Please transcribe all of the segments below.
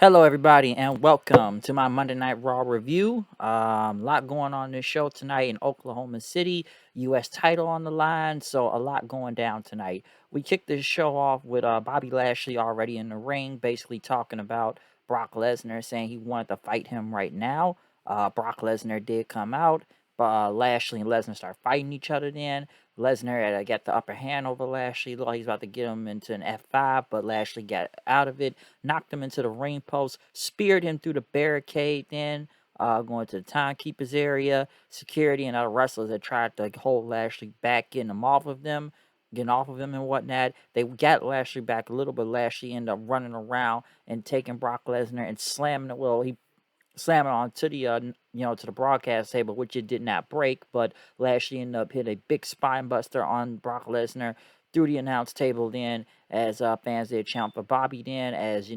Hello, everybody, and welcome to my Monday Night Raw review. A lot going on this show tonight in Oklahoma City. U.S. title on the line, so a lot going down tonight. We kicked this show off with Bobby Lashley already in the ring, basically talking about Brock Lesnar, saying he wanted to fight him right now. Brock Lesnar did come out, but Lashley and Lesnar start fighting each other then. Lesnar got the upper hand over Lashley. Looked like he's about to get him into an F5, but Lashley got out of it, knocked him into the ring post, speared him through the barricade, then going to the timekeeper's area. Security and other wrestlers that tried to hold Lashley back, getting off of him and whatnot. They got Lashley back a little, but Lashley ended up running around and taking Brock Lesnar and slamming it. Well, he slammed it onto the to the broadcast table, which it did not break. But Lashley ended up hitting a big spine buster on Brock Lesnar through the announce table. Then, as fans did chant for Bobby. Then, as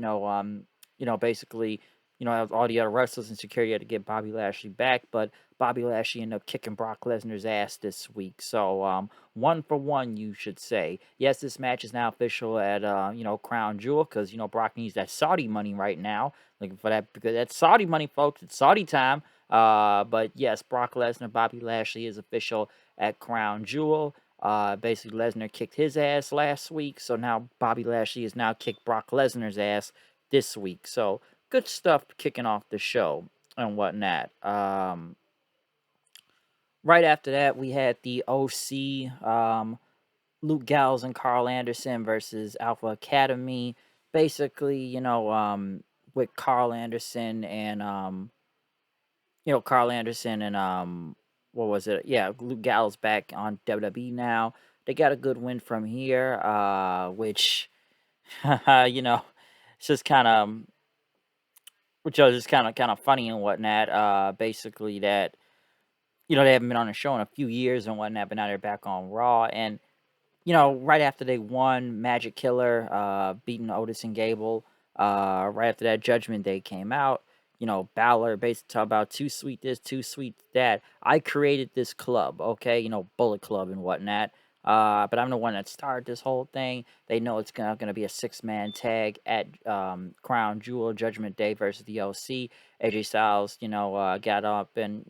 basically, all the other wrestlers and security had to get Bobby Lashley back, but Bobby Lashley ended up kicking Brock Lesnar's ass this week. So, 1 for 1, you should say. Yes, this match is now official at Crown Jewel because Brock needs that Saudi money right now. Looking for that because that's Saudi money, folks. It's Saudi time. But yes, Brock Lesnar, Bobby Lashley is official at Crown Jewel. Basically, Lesnar kicked his ass last week, so now Bobby Lashley has now kicked Brock Lesnar's ass this week. So good stuff kicking off the show and whatnot. Right after that, we had the OC, Luke Gallows and Carl Anderson versus Alpha Academy. Basically, with Carl Anderson and what was it? Yeah, Luke Gallows back on WWE now. They got a good win from here, which it's just kind of which was just kind of funny and whatnot. Basically that they haven't been on the show in a few years and whatnot, but now they're back on Raw. And right after they won, Magic Killer beating Otis and Gable. Right after that, Judgment Day came out. Balor basically talk about too sweet this, too sweet that. I created this club, okay? Bullet Club and whatnot. But I'm the one that started this whole thing. They know it's gonna be a 6-man tag at Crown Jewel Judgment Day versus the OC. AJ Styles, got up and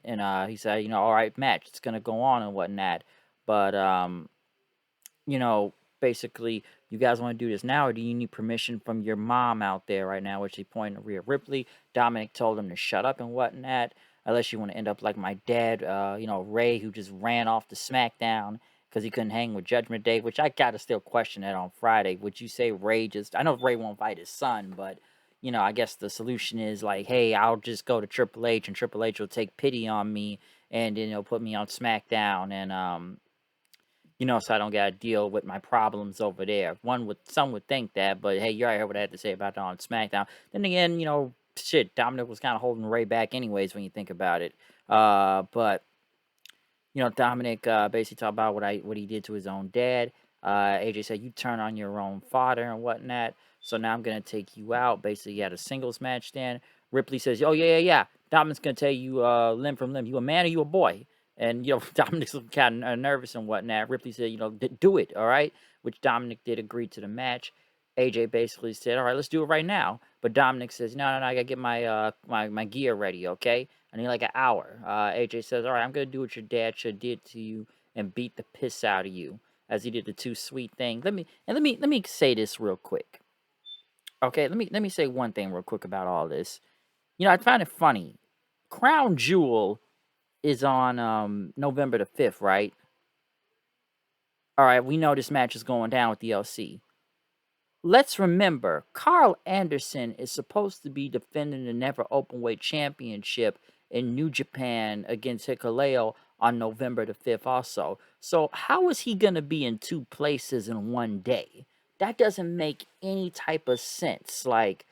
he said, all right, match, it's gonna go on and whatnot. But you know, basically, you guys want to do this now, or do you need permission from your mom out there right now? Which he pointed to Rhea Ripley. Dominic told him to shut up and whatnot, unless you want to end up like my dad, Ray, who just ran off to SmackDown because he couldn't hang with Judgment Day, which I gotta still question that on Friday. Would you say Ray just? I know Ray won't fight his son, but I guess the solution is like, hey, I'll just go to Triple H, and Triple H will take pity on me, and then he'll put me on SmackDown, and so I don't gotta deal with my problems over there. Some would think that, but hey, you already heard what I had to say about that on SmackDown. Then again, shit, Dominic was kind of holding Ray back anyways when you think about it. But Dominic basically talked about what he did to his own dad. AJ said, "You turn on your own father and whatnot. So now I'm gonna take you out." Basically, you had a singles match. Then Ripley says, "Oh yeah. Dominic's gonna tell you limb from limb. You a man or you a boy?" And Dominic's kind of nervous and whatnot. Ripley said, "Do it, all right," which Dominic did agree to the match. AJ basically said, "All right, let's do it right now." But Dominic says, "No, I gotta get my gear ready, okay? I need like an hour." AJ says, "All right, I'm gonna do what your dad should did to you and beat the piss out of you, as he did the too sweet thing." Let me say this real quick. Okay, let me say one thing real quick about all this. I find it funny. Crown Jewel is on November the 5th, right? All right, we know this match is going down with the LC. Let's remember, Carl Anderson is supposed to be defending the Never Openweight Championship in New Japan against Hikuleo on November the 5th also. So how is he going to be in two places in one day? That doesn't make any type of sense. Like,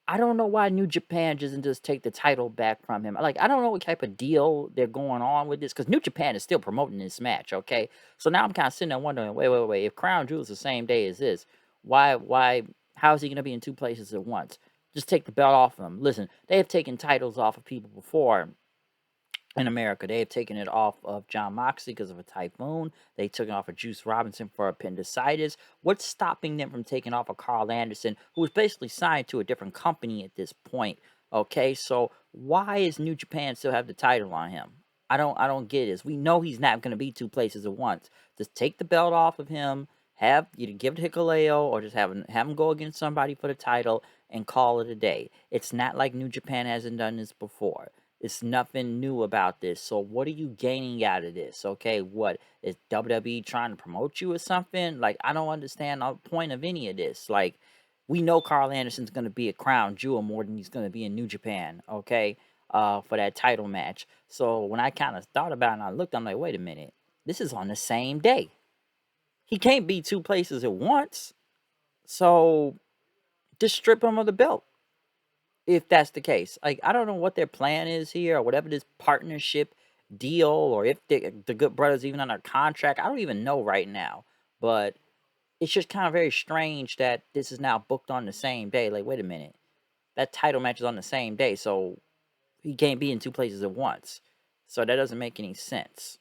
I don't know why New Japan doesn't just take the title back from him. Like, I don't know what type of deal they're going on with this, because New Japan is still promoting this match, okay? So now I'm kind of sitting there wondering, wait. If Crown Jewel is the same day as this, how is he going to be in two places at once? Just take the belt off of him. Listen, they have taken titles off of people before, in America. They have taken it off of John Moxley because of a typhoon. They took it off of Juice Robinson for appendicitis. What's stopping them from taking off of Carl Anderson, who was basically signed to a different company at this point? Okay, so why is New Japan still have the title on him? I don't get this. We know he's not going to be two places at once. Just take the belt off of him. Have either give it to Hikuleo or just have him go against somebody for the title and call it a day. It's not like New Japan hasn't done this before. It's nothing new about this. So what are you gaining out of this? Okay, what is WWE trying to promote you or something? Like, I don't understand the point of any of this. Like, we know Carl Anderson's going to be a crown jewel more than he's going to be in New Japan. Okay, for that title match. So when I kind of thought about it and I looked, I'm like, wait a minute, this is on the same day. He can't be two places at once. So just strip him of the belt if that's the case. Like, I don't know what their plan is here or whatever this partnership deal, or if the Good Brothers even under contract. I don't even know right now. But it's just kind of very strange that this is now booked on the same day. Like, wait a minute. That title match is on the same day, so he can't be in two places at once. So that doesn't make any sense.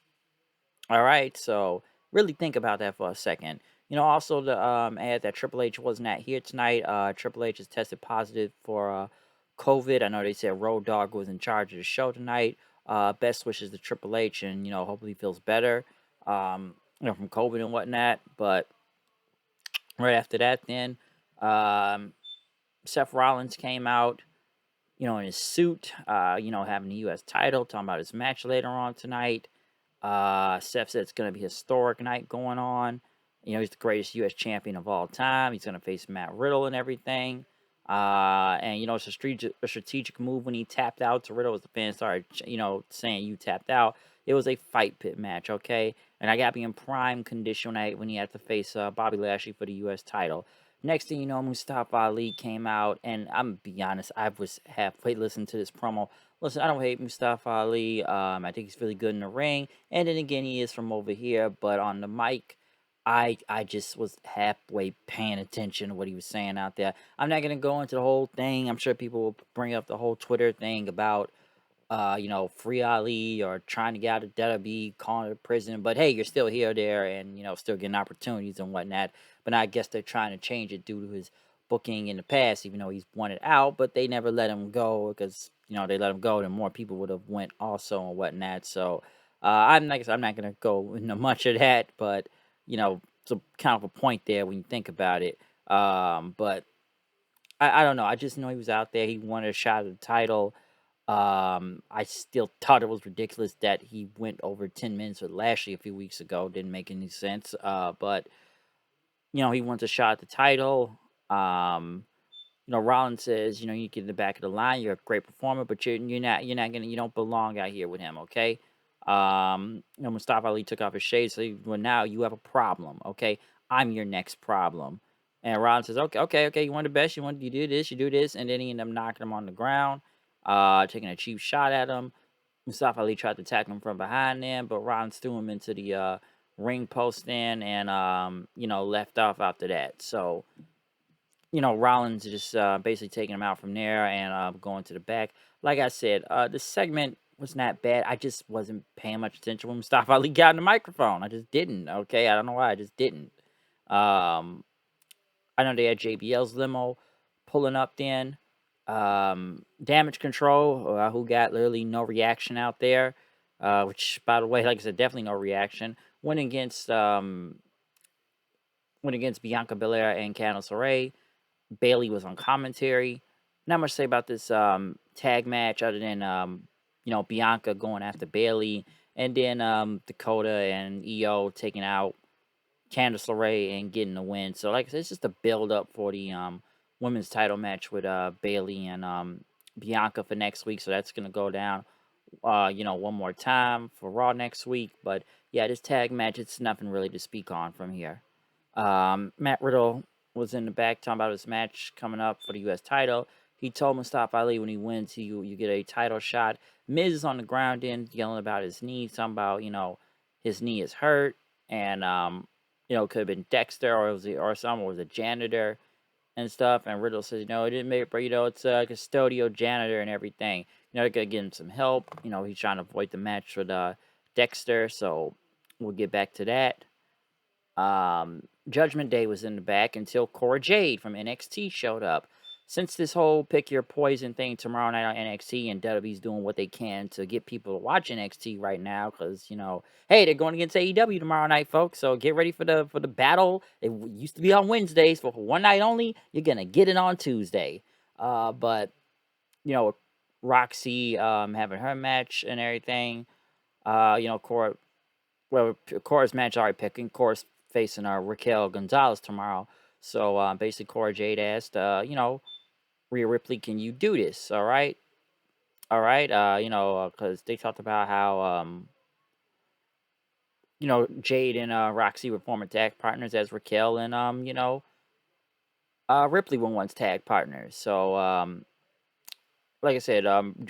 All right, so really think about that for a second. Also to add that Triple H was not here tonight. Triple H has tested positive for COVID. I know they said Road Dogg was in charge of the show tonight. Best wishes to Triple H, and hopefully he feels better, from COVID and whatnot. But right after that, then um, Seth Rollins came out, in his suit, having the U.S. title, talking about his match later on tonight. Seth said it's going to be a historic night going on. He's the greatest U.S. champion of all time. He's going to face Matt Riddle and everything. And it's a strategic move when he tapped out to Riddle as the fans started, saying you tapped out. It was a fight pit match, okay? And I got to be in prime condition when he had to face Bobby Lashley for the U.S. title. Next thing you know, Mustafa Ali came out, and I'm be honest, I was halfway listening to this promo. Listen, I don't hate Mustafa Ali. I think he's really good in the ring, and then again, he is from over here. But on the mic, I just was halfway paying attention to what he was saying out there. I'm not gonna go into the whole thing. I'm sure people will bring up the whole Twitter thing about free Ali or trying to get out of WWE, calling it a prison. But hey, you're still here, there, and still getting opportunities and whatnot. But I guess they're trying to change it due to his booking in the past, even though he's wanted out. But they never let him go because they let him go, then more people would have went also and whatnot. So I'm not gonna go into much of that, but it's a kind of a point there when you think about it. But I don't know. I just know he was out there. He wanted a shot at the title. I still thought it was ridiculous that he went over 10 minutes with Lashley a few weeks ago. Didn't make any sense. But he wants a shot at the title. Rollins says, you get in the back of the line. You're a great performer, but you don't belong out here with him. Okay. Mustafa Ali took off his shades. So well, now you have a problem. Okay. I'm your next problem. And Rollins says, okay. You want the best. You do this. And then he ended up knocking him on the ground, taking a cheap shot at him. Mustafa Ali tried to tackle him from behind them, but Rollins threw him into the ring post stand and, left off after that. So, Rollins just basically taking him out from there and going to the back. Like I said, the segment was not bad. I just wasn't paying much attention when Mustafa Ali got in the microphone. I just didn't. Okay, I don't know why. I just didn't. Um, I know they had JBL's limo pulling up then. Damage Control, who got literally no reaction out there, which, by the way, like I said, definitely no reaction. Went against Bianca Belair and Candice LeRae. Bailey was on commentary. Not much to say about this tag match other than Bianca going after Bailey, and then Dakota and EO taking out Candice LeRae and getting the win. So like I said, it's just a build up for the women's title match with Bailey and Bianca for next week. So that's gonna go down one more time for Raw next week. But yeah, this tag match, it's nothing really to speak on from here. Matt Riddle was in the back talking about his match coming up for the U.S. title. He told Mustafa Ali when he wins, you get a title shot. Miz is on the ground in yelling about his knee, talking about his knee is hurt, and it could have been Dexter or someone was a janitor and stuff. And Riddle says, it didn't make it, but it's a custodial janitor and everything. they gotta get him some help. He's trying to avoid the match with Dexter, so we'll get back to that. Judgment Day was in the back until Cora Jade from NXT showed up. Since this whole pick your poison thing tomorrow night on NXT, and WWE's doing what they can to get people to watch NXT right now, because hey, they're going against AEW tomorrow night, folks. So get ready for the battle. It used to be on Wednesdays, but for one night only, you're gonna get it on Tuesday. But you know, Roxy having her match and everything. Cora. Well, Cora's match already picking. Cora's facing Raquel Gonzalez tomorrow. So basically, Cora Jade asked, Rhea Ripley, can you do this? All right, all right. Because they talked about how Jade and Roxy were former tag partners, as Raquel and Ripley were once tag partners. So like I said,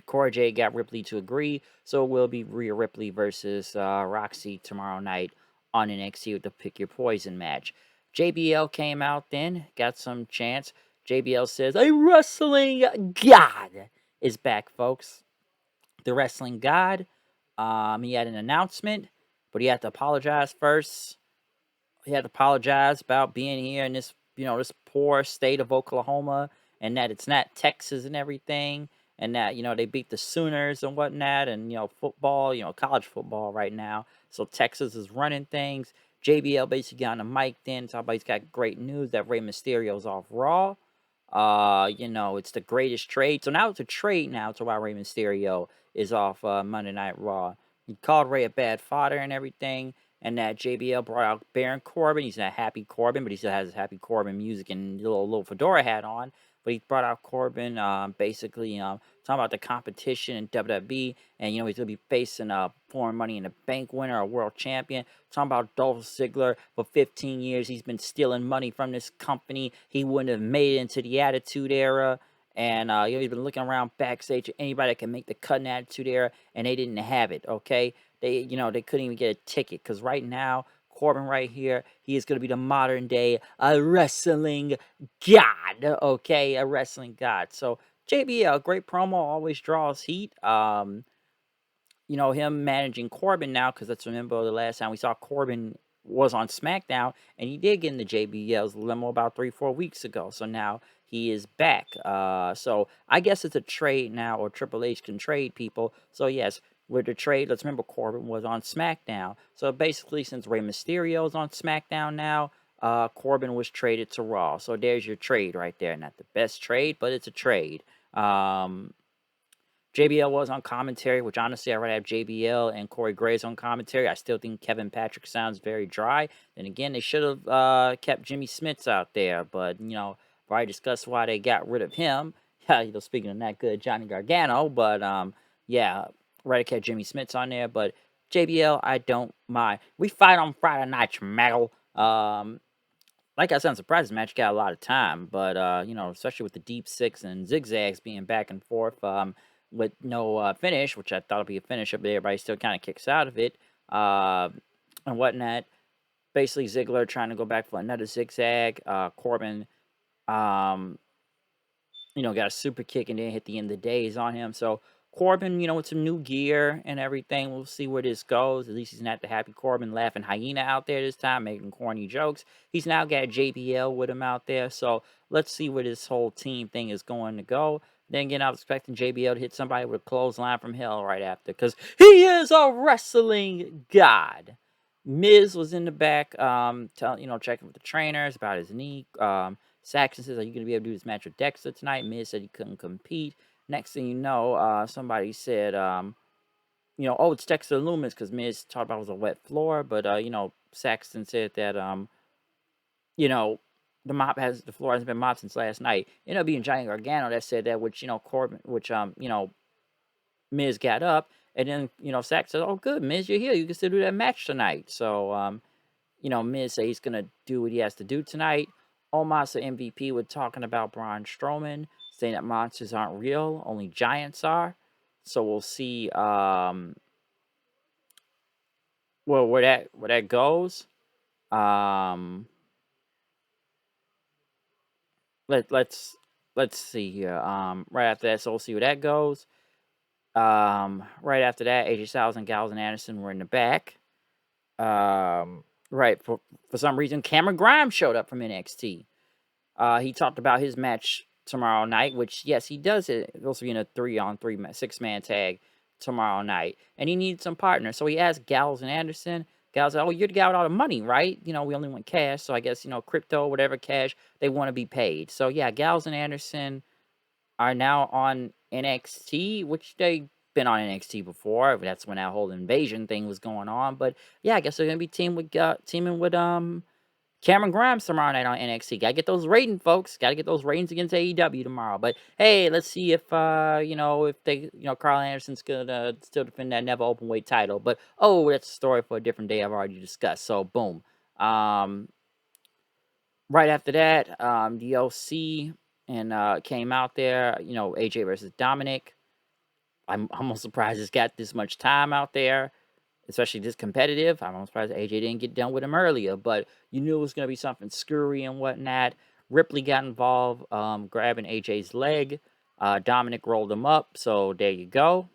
Cora Jade got Ripley to agree, so it will be Rhea Ripley versus Roxy tomorrow night on NXT with the Pick Your Poison match. JBL came out then, got some chance. JBL says, "A wrestling god is back, folks. The wrestling god." He had an announcement, but he had to apologize first. He had to apologize about being here in this, this poor state of Oklahoma, and that it's not Texas and everything, and that they beat the Sooners and whatnot, and football, college football right now. So Texas is running things. JBL basically got on the mic then, talking about he's got great news that Rey Mysterio's off Raw. It's the greatest trade. So now it's a trade now to why Rey Mysterio is off Monday Night Raw. He called Ray a bad father and everything, and that JBL brought out Baron Corbin. He's not Happy Corbin, but he still has his Happy Corbin music and little fedora hat on. But he brought out Corbin, basically talking about the competition in WWE, and he's gonna be facing a foreign Money in the Bank winner, a world champion. Talking about Dolph Ziggler. For 15 years, he's been stealing money from this company. He wouldn't have made it into the Attitude Era. And he's been looking around backstage at anybody that can make the cut in Attitude Era, and they didn't have it. Okay, they couldn't even get a ticket because right now Corbin right here, he is going to be the modern day wrestling god. Okay, a wrestling god. So JBL, great promo, always draws heat. Him managing Corbin now, because let's remember the last time we saw Corbin was on SmackDown, and he did get in the JBL's limo about 3-4 weeks ago. So now he is back. So I guess it's a trade now, or Triple H can trade people. So yes, with the trade, let's remember Corbin was on SmackDown. So basically, since Rey Mysterio is on SmackDown now, Corbin was traded to Raw. So there's your trade right there. Not the best trade, but it's a trade. JBL was on commentary, which honestly, I'd rather have JBL and Corey Graves on commentary. I still think Kevin Patrick sounds very dry. And again, they should have kept Jimmy Smits out there. But, I've already discussed why they got rid of him. Speaking of that good Johnny Gargano. But, yeah, rather kept Jimmy Smits on there. But JBL, I don't mind. We fight on Friday nights, Metal. Like I said, I'm surprised this match got a lot of time, but especially with the deep six and zigzags being back and forth, with no finish, which I thought would be a finish, but everybody still kind of kicks out of it, and whatnot. Basically, Ziggler trying to go back for another zigzag. Corbin, um, got a super kick and then hit the end of the days on him. So Corbin, with some new gear and everything, we'll see where this goes. At least he's not the Happy Corbin laughing hyena out there this time, making corny jokes. He's now got JBL with him out there. So let's see where this whole team thing is going to go. Then again, I was expecting JBL to hit somebody with a clothesline from hell right after, because he is a wrestling god. Miz was in the back, checking with the trainers about his knee. Saxon says, "Are you going to be able to do this match with Dexter tonight?" Miz said he couldn't compete. Next thing you know, somebody said, "Oh, it's Dexter Loomis," because Miz talked about it was a wet floor. But Saxton said that the floor hasn't been mopped since last night. Ended up being Johnny Gargano that said that, which Corbin, which Miz got up, and then Saxton said, "Oh, good, Miz, you're here. You can still do that match tonight." So Miz say he's gonna do what he has to do tonight. Omos and MVP were talking about Braun Strowman, saying that monsters aren't real, only giants are. So we'll see where that goes. Um let's see here. Right after that, so we'll see where that goes. Right after that, AJ Styles and Gallows and Anderson were in the back. Right, for some reason, Cameron Grimes showed up from NXT. He talked about his match tomorrow night, which, yes, he does it. It'll be in a 3-on-3 6-man tag tomorrow night. And he needs some partners. So he asked Gallows and Anderson. Gallows said, "Oh, you're the guy with all the money, right? We only want cash. So I guess, crypto, whatever cash, they want to be paid." So, yeah, Gallows and Anderson are now on NXT, which they've been on NXT before. That's when that whole invasion thing was going on. But, yeah, I guess they're going to be teaming with Cameron Grimes tomorrow night on NXT. Gotta get those ratings, folks. Gotta get those ratings against AEW tomorrow. But hey, let's see if if they Carl Anderson's gonna still defend that never open weight title. But that's a story for a different day. I've already discussed. So boom. Right after that, the OC and came out there. AJ versus Dominic. I'm almost surprised it's got this much time out there, especially this competitive. I'm surprised AJ didn't get done with him earlier, but you knew it was going to be something screwy and whatnot. Ripley got involved, grabbing AJ's leg. Dominic rolled him up, so there you go.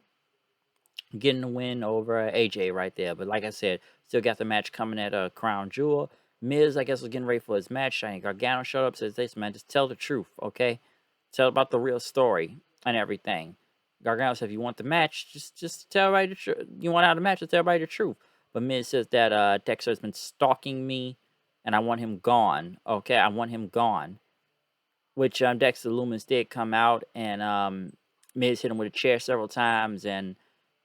Getting the win over AJ right there. But like I said, still got the match coming at a Crown Jewel. Miz, I guess, was getting ready for his match. I think Gargano showed up, says, "This man, just tell the truth, okay? Tell about the real story and everything." Gargano said, "If you want the match, just tell everybody the truth. You want out of the match, just tell everybody the truth." But Miz says that Dexter has been stalking me, and I want him gone. Okay, I want him gone. Which Dexter Lumis did come out, and Miz hit him with a chair several times, and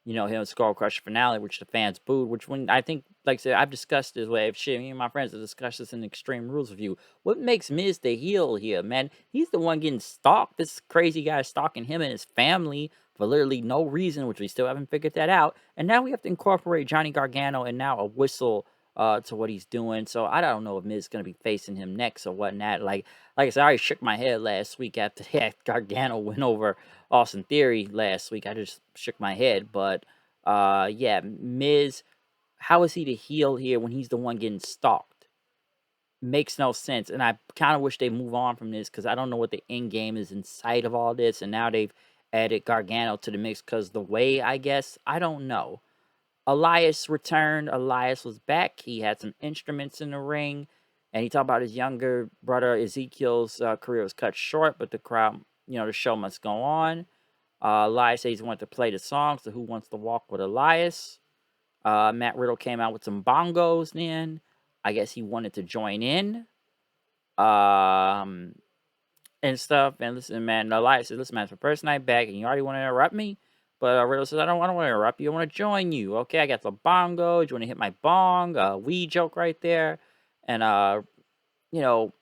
hit him Skull Crusher finale, which the fans booed. Which, when I think, like I said, I've discussed this way. Me and my friends have discussed this in Extreme Rules review. What makes Miz the heel here, man? He's the one getting stalked. This crazy guy stalking him and his family for literally no reason, which we still haven't figured that out. And now we have to incorporate Johnny Gargano and now a whistle to what he's doing. So I don't know if Miz is going to be facing him next or whatnot. Like I said, I already shook my head last week after that Gargano went over Austin Theory last week. I just shook my head. But yeah, Miz, how is he the heel here when he's the one getting stalked? Makes no sense. And I kind of wish they move on from this, because I don't know what the end game is in sight of all this. And now they've added Gargano to the mix because the way, I guess, I don't know. Elias returned. Elias was back. He had some instruments in the ring. And he talked about his younger brother Ezekiel's career was cut short, but the crowd, the show must go on. Elias says he wanted to play the song, so Who Wants to Walk with Elias? Matt Riddle came out with some bongos then. I guess he wanted to join in. And stuff. And listen, man, Elias says, "Listen, man, it's my first night back, and you already want to interrupt me?" But Riddle says, I don't want to interrupt you. I want to join you. Okay, I got the bongos. You want to hit my bong? Wee joke right there. And, you know,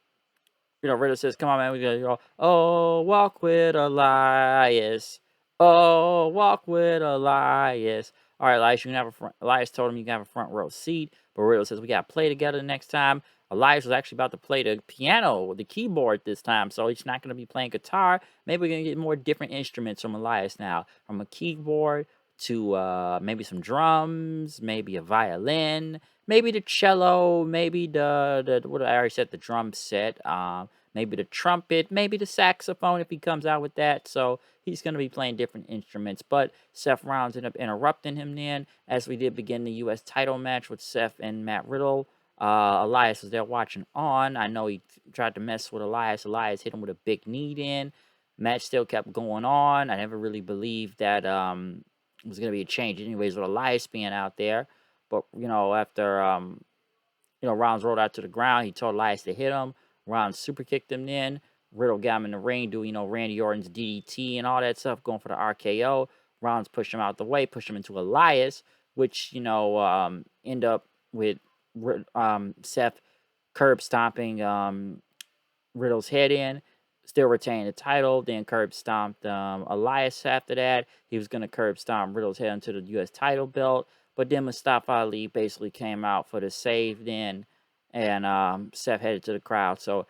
Riddle says, "Come on, man. We gotta go. Oh, walk with Elias. Oh, walk with Elias." All right, Elias, you can have a front. Elias told him you can have a front row seat. But Riddle says, "We gotta play together next time." Elias was actually about to play the piano, the keyboard this time, so he's not gonna be playing guitar. Maybe we're gonna get more different instruments from Elias now, from a keyboard to maybe some drums, maybe a violin, maybe the cello, maybe the what I already said, the drum set, maybe the trumpet, maybe the saxophone if he comes out with that. So he's going to be playing different instruments. But Seth Rollins ended up interrupting him then, as we did begin the U.S. title match with Seth and Matt Riddle. Elias was there watching on. I know he tried to mess with Elias. Elias hit him with a big knee then. Match still kept going on. I never really believed that it was going to be a change anyways with Elias being out there. But, after, Rollins rolled out to the ground, he told Elias to hit him. Rollins super kicked him in. Riddle got him in the ring, doing, Randy Orton's DDT and all that stuff, going for the RKO. Rollins pushed him out the way, pushed him into Elias, which, end up with Seth curb stomping Riddle's head in, still retaining the title. Then curb stomped Elias after that. He was going to curb stomp Riddle's head into the U.S. title belt. But then Mustafa Ali basically came out for the save then, and Seth headed to the crowd. So,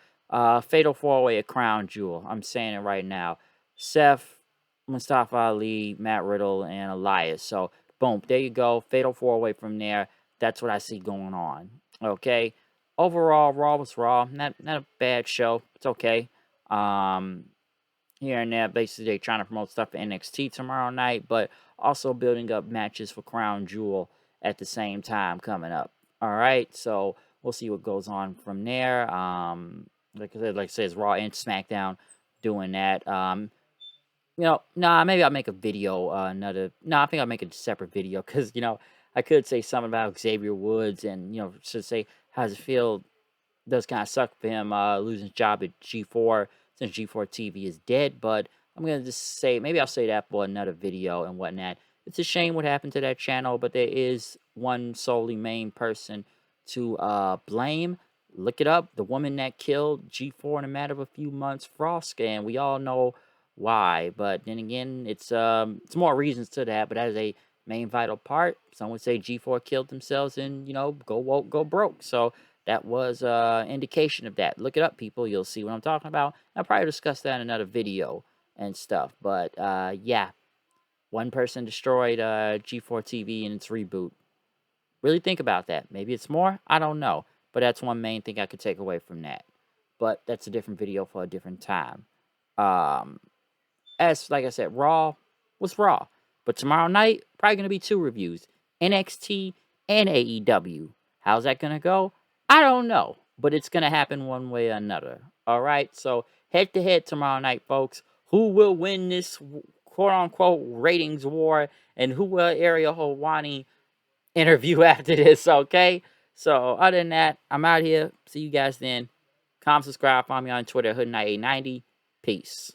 fatal four-way, a crown jewel. I'm saying it right now. Seth, Mustafa Ali, Matt Riddle, and Elias. So, boom, there you go. Fatal four-way from there. That's what I see going on. Okay. Overall, Raw was Raw. Not a bad show. It's okay. Um, here and there. Basically, they're trying to promote stuff for NXT tomorrow night, but also building up matches for Crown Jewel at the same time coming up. All right, so we'll see what goes on from there. Like I said, it's Raw and SmackDown doing that. Nah, maybe I'll make a video. I think I'll make a separate video because I could say something about Xavier Woods and should say how does it feel does kind of suck for him losing his job at G4 since G4 TV is dead. But I'm gonna just say maybe I'll say that for another video and whatnot. It's a shame what happened to that channel, but there is one solely main person to blame. Look it up. The woman that killed G4 in a matter of a few months, Frost, and we all know why. But then again, it's more reasons to that. But that is a main vital part. Some would say G4 killed themselves and go woke, go broke. So that was indication of that. Look it up, people. You'll see what I'm talking about. I'll probably discuss that in another video and stuff. But yeah, one person destroyed G4 TV in its reboot. Really think about that. Maybe it's more. I don't know. But that's one main thing I could take away from that. But that's a different video for a different time. Um, as like I said, Raw was Raw. But tomorrow night, probably gonna be 2 reviews. NXT and AEW. How's that gonna go? I don't know. But it's gonna happen one way or another. Alright, so head to head tomorrow night, folks. Who will win this quote unquote ratings war? And who will Ariel Helwani interview after this, okay? So other than that, I'm out here. See you guys then. Comment, subscribe, follow me on Twitter, Hood890. Peace.